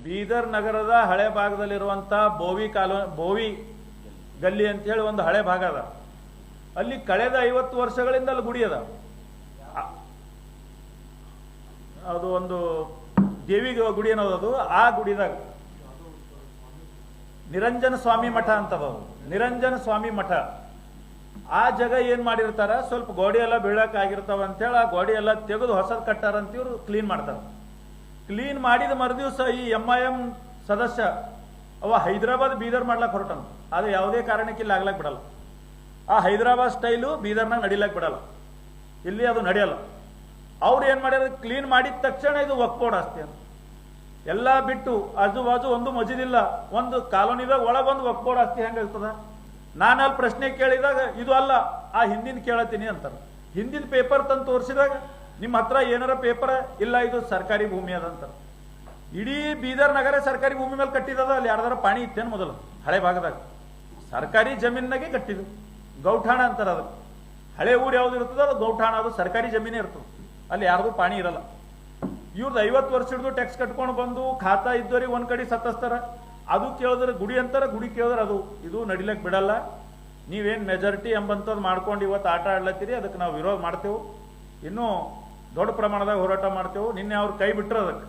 ಬೀದರ್ ನಗರದ ಹಳೆ ಭಾಗದಲ್ಲಿರುವಂಥ ಬೋವಿ ಗಲ್ಲಿ ಅಂತೇಳಿ ಒಂದು ಹಳೆ ಭಾಗ ಅದ. ಅಲ್ಲಿ ಕಳೆದ 50 ವರ್ಷಗಳಿಂದ ಅಲ್ಲಿ ಗುಡಿ ಅದ. ಅದು ಒಂದು ದೇವಿ ಗುಡಿ ಅನ್ನೋದು. ಆ ಗುಡಿದಾಗ ನಿರಂಜನ ಸ್ವಾಮಿ ಮಠ ಅಂತದ. ನಿರಂಜನ ಸ್ವಾಮಿ ಮಠ ಆ ಜಾಗ ಏನ್ ಮಾಡಿರ್ತಾರ, ಸ್ವಲ್ಪ ಗೋಡೆ ಎಲ್ಲ ಬೀಳಕ್ ಆಗಿರ್ತಾವ ಅಂತೇಳಿ ಆ ಗೋಡೆ ಎಲ್ಲ ತೆಗೆದು ಹೊಸದ್ ಕಟ್ಟಾರ ಅಂತ ಇವ್ರು ಕ್ಲೀನ್ ಮಾಡ್ತಾರ. ಕ್ಲೀನ್ ಮಾಡಿದ ಮರುದಿವ್ಸ ಈ MIM ಸದಸ್ಯ ಅವ ಹೈದರಾಬಾದ್ ಬೀದರ್ ಮಾಡ್ಲಕ್ ಹೊರಟನು. ಆದ್ರೆ ಯಾವುದೇ ಕಾರಣಕ್ಕೆ ಇಲ್ಲಿ ಆಗ್ಲಕ್ ಬಿಡಲ್ಲ. ಆ ಹೈದರಾಬಾದ್ ಸ್ಟೈಲು ಬೀದರ್ನಾಗ ನಡಿಲಕ್ ಬಿಡಲ್ಲ, ಇಲ್ಲಿ ಅದು ನಡೆಯಲ್ಲ. ಅವ್ರು ಏನ್ ಮಾಡ್ಯಾರ, ಕ್ಲೀನ್ ಮಾಡಿದ ತಕ್ಷಣ ಇದು ವಕ್ಫ್ ಬೋರ್ಡ್ ಆಸ್ತಿ ಅಂತ ಎಲ್ಲ ಬಿಟ್ಟು ಆಜು ಬಾಜು ಒಂದು ಮಜಿದಿಲ್ಲ, ಒಂದು ಕಾಲೋನಿದಾಗ ಒಳಗೊಂದು ವಕ್ಫ್ ಬೋರ್ಡ್ ಆಸ್ತಿ ಹೆಂಗಾಗ್ತದ? ನಾನು ಅಲ್ಲಿ ಪ್ರಶ್ನೆ ಕೇಳಿದಾಗ ಇದು ಅಲ್ಲ, ಆ ಹಿಂದಿನ ಕೇಳತ್ತೀನಿ ಅಂತಾರೆ. ಹಿಂದಿನ ಪೇಪರ್ ತಂದು ತೋರಿಸಿದಾಗ ನಿಮ್ಮ ಹತ್ರ ಏನಾರ ಪೇಪರ್ ಇಲ್ಲ, ಇದು ಸರ್ಕಾರಿ ಭೂಮಿ ಅದಂತ. ಇಡೀ ಬೀದರ್ ನಗರ ಸರ್ಕಾರಿ ಭೂಮಿ ಮೇಲೆ ಕಟ್ಟಿದದ. ಅಲ್ಲಿ ಯಾರ್ದಾರ ಪಾಣಿ ಇತ್ತೇನು ಮೊದಲು ಹಳೆ ಭಾಗದಾಗ? ಸರ್ಕಾರಿ ಜಮೀನಾಗೆ ಕಟ್ಟಿದ್ದು. ಗೌಠಾಣ ಅಂತಾರೆ ಅದಕ್ಕೆ. ಹಳೆ ಊರು ಯಾವ್ದು ಇರ್ತದೆ ಅದು ಗೌಠಾಣ, ಅದು ಸರ್ಕಾರಿ ಜಮೀನೇ ಇರ್ತದೆ, ಅಲ್ಲಿ ಯಾರ್ದು ಪಾಣಿ ಇರಲ್ಲ. ಇವ್ರದ್ದು 50 ವರ್ಷ ಹಿಡಿದು ಟ್ಯಾಕ್ಸ್ ಕಟ್ಕೊಂಡು ಬಂದು ಖಾತಾ ಇದ್ದವ್ರಿಗೆ ಒಂದ್ ಕಡೆ ಸತ್ತಿಸ್ತಾರ. ಅದು ಕೇಳಿದ್ರೆ ಗುಡಿ ಅಂತಾರ, ಗುಡಿ ಕೇಳಿದ್ರೆ ಅದು ಇದು ನಡಿಲಕ್ ಬಿಡಲ್ಲ. ನೀವೇನು ಮೆಜಾರಿಟಿ ಎಂಬಂಥದ್ದು ಮಾಡ್ಕೊಂಡು ಇವತ್ತು ಆಟ ಆಡ್ಲತ್ತೀರಿ, ಅದಕ್ಕೆ ನಾವು ವಿರೋಧ ಮಾಡ್ತೇವೆ. ಇನ್ನೂ ದೊಡ್ಡ ಪ್ರಮಾಣದಾಗ ಹೋರಾಟ ಮಾಡ್ತೇವೆ. ನಿನ್ನೆ ಅವ್ರು ಕೈ ಬಿಟ್ಟರು ಅದಕ್ಕೆ.